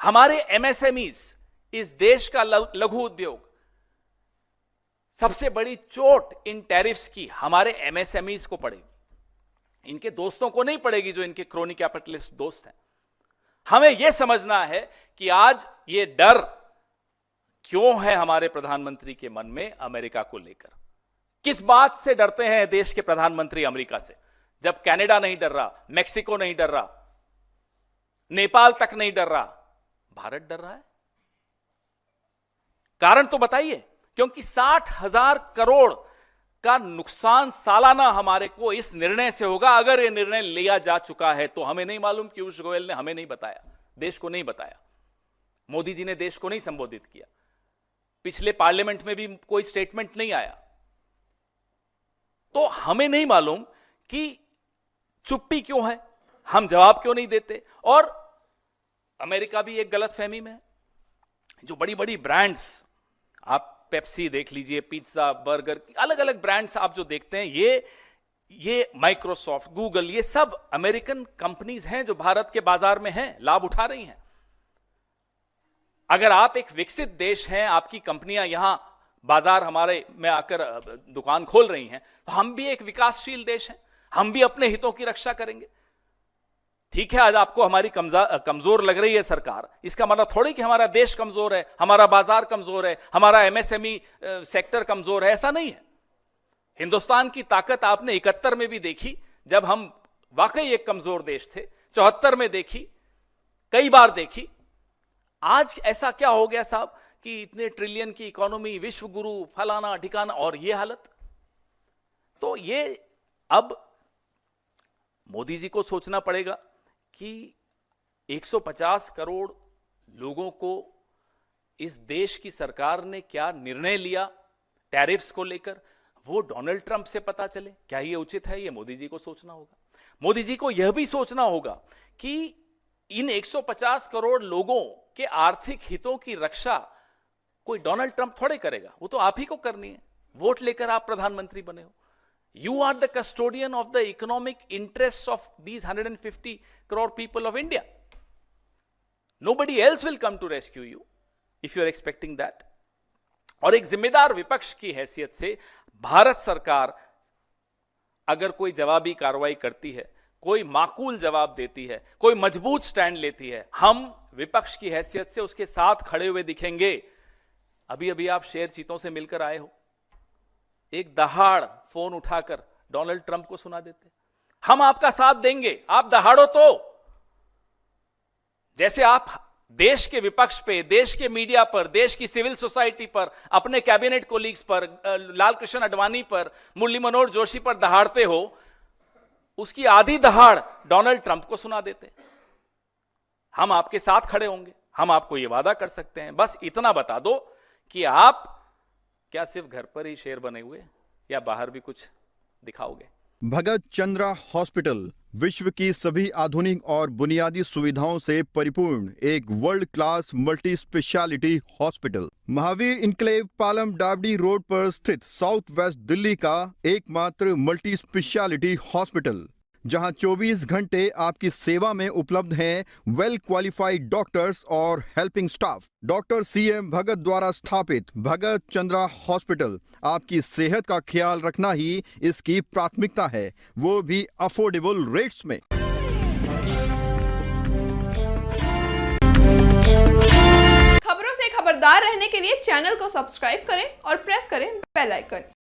हमारे एमएसएमईज, इस देश का लघु उद्योग, सबसे बड़ी चोट इन टैरिफ्स की हमारे एमएसएमईज को पड़ेगी, इनके दोस्तों को नहीं पड़ेगी जो इनके क्रोनी कैपिटलिस्ट दोस्त हैं। हमें यह समझना है कि आज ये डर क्यों है हमारे प्रधानमंत्री के मन में अमेरिका को लेकर। किस बात से डरते हैं देश के प्रधानमंत्री अमेरिका से, जब कनाडा नहीं डर रहा, मेक्सिको नहीं डर रहा, नेपाल तक नहीं डर रहा, भारत डर रहा है? कारण तो बताइए। क्योंकि 60,000 करोड़ का नुकसान सालाना हमारे को इस निर्णय से होगा। अगर यह निर्णय लिया जा चुका है तो हमें नहीं मालूम, पीयूष गोयल ने हमें नहीं बताया, देश को नहीं बताया, मोदी जी ने देश को नहीं संबोधित किया, पिछले पार्लियामेंट में भी कोई स्टेटमेंट नहीं आया, तो हमें नहीं मालूम कि चुप्पी क्यों है, हम जवाब क्यों नहीं देते। और अमेरिका भी एक गलतफहमी में है। जो बड़ी बड़ी ब्रांड्स, आप पेप्सी देख लीजिए, पिज्जा, बर्गर, अलग अलग ब्रांड्स आप जो देखते हैं, ये माइक्रोसॉफ्ट, गूगल, ये सब अमेरिकन कंपनीज हैं जो भारत के बाजार में हैं, लाभ उठा रही हैं। अगर आप एक विकसित देश हैं, आपकी कंपनियां यहां बाजार हमारे में आकर दुकान खोल रही हैं, तो हम भी एक विकासशील देश हैं, हम भी अपने हितों की रक्षा करेंगे। ठीक है, आज आपको हमारी कमजोर लग रही है सरकार, इसका मतलब थोड़ी कि हमारा देश कमजोर है, हमारा बाजार कमजोर है, हमारा एमएसएमई सेक्टर कमजोर है, ऐसा नहीं है। हिंदुस्तान की ताकत आपने 71 में भी देखी, जब हम वाकई एक कमजोर देश थे, 74 में देखी, कई बार देखी। आज ऐसा क्या हो गया साहब कि इतने ट्रिलियन की इकोनॉमी, विश्व गुरु, फलाना ठिकाना, और ये हालत। तो ये अब मोदी जी को सोचना पड़ेगा कि 150 करोड़ लोगों को इस देश की सरकार ने क्या निर्णय लिया टैरिफ्स को लेकर, वो डोनाल्ड ट्रंप से पता चले। क्या ये उचित है? ये मोदी जी को सोचना होगा। मोदी जी को यह भी सोचना होगा कि इन 150 करोड़ लोगों के आर्थिक हितों की रक्षा कोई डोनाल्ड ट्रंप थोड़े करेगा, वो तो आप ही को करनी है। वोट लेकर आप प्रधानमंत्री बने हो। You are the custodian of the economic interests of these 150 crore people of India. Nobody else will come to rescue you if you are expecting that. और एक जिम्मेदार विपक्ष की हैसियत से भारत सरकार अगर कोई जवाबी कार्रवाई करती है, कोई माकूल जवाब देती है, कोई मजबूत स्टैंड लेती है, हम विपक्ष की हैसियत से उसके साथ खड़े हुए दिखेंगे। अभी अभी आप शेर चीतों से मिलकर आए हो, एक दहाड़ फोन उठाकर डोनाल्ड ट्रंप को सुना देते, हम आपका साथ देंगे, आप दहाड़ो। तो जैसे आप देश के विपक्ष पे, देश के मीडिया पर, देश की सिविल सोसाइटी पर, अपने कैबिनेट कोलीग्स पर, लाल कृष्ण आडवाणी पर, मुरली मनोहर जोशी पर दहाड़ते हो, उसकी आधी दहाड़ डोनाल्ड ट्रंप को सुना देते। हम आपके साथ खड़े होंगे, हम आपको यह वादा कर सकते हैं। बस इतना बता दो कि आप क्या सिर्फ घर पर ही शेर बने हुए या बाहर भी कुछ दिखाओगे? भगत चंद्रा हॉस्पिटल विश्व की सभी आधुनिक और बुनियादी सुविधाओं से परिपूर्ण एक world class multi speciality hospital, Mahavir enclave, Palam डावडी रोड पर स्थित साउथ वेस्ट दिल्ली का एकमात्र मल्टी स्पेशलिटी हॉस्पिटल, जहां 24 घंटे आपकी सेवा में उपलब्ध हैं वेल क्वालिफाइड डॉक्टर्स और हेल्पिंग स्टाफ। डॉक्टर CM भगत द्वारा स्थापित भगत चंद्रा हॉस्पिटल आपकी सेहत का ख्याल रखना ही इसकी प्राथमिकता है, वो भी अफोर्डेबल रेट्स में। खबरों से खबरदार रहने के लिए चैनल को सब्सक्राइब करें और प्रेस करें बेल आइकन।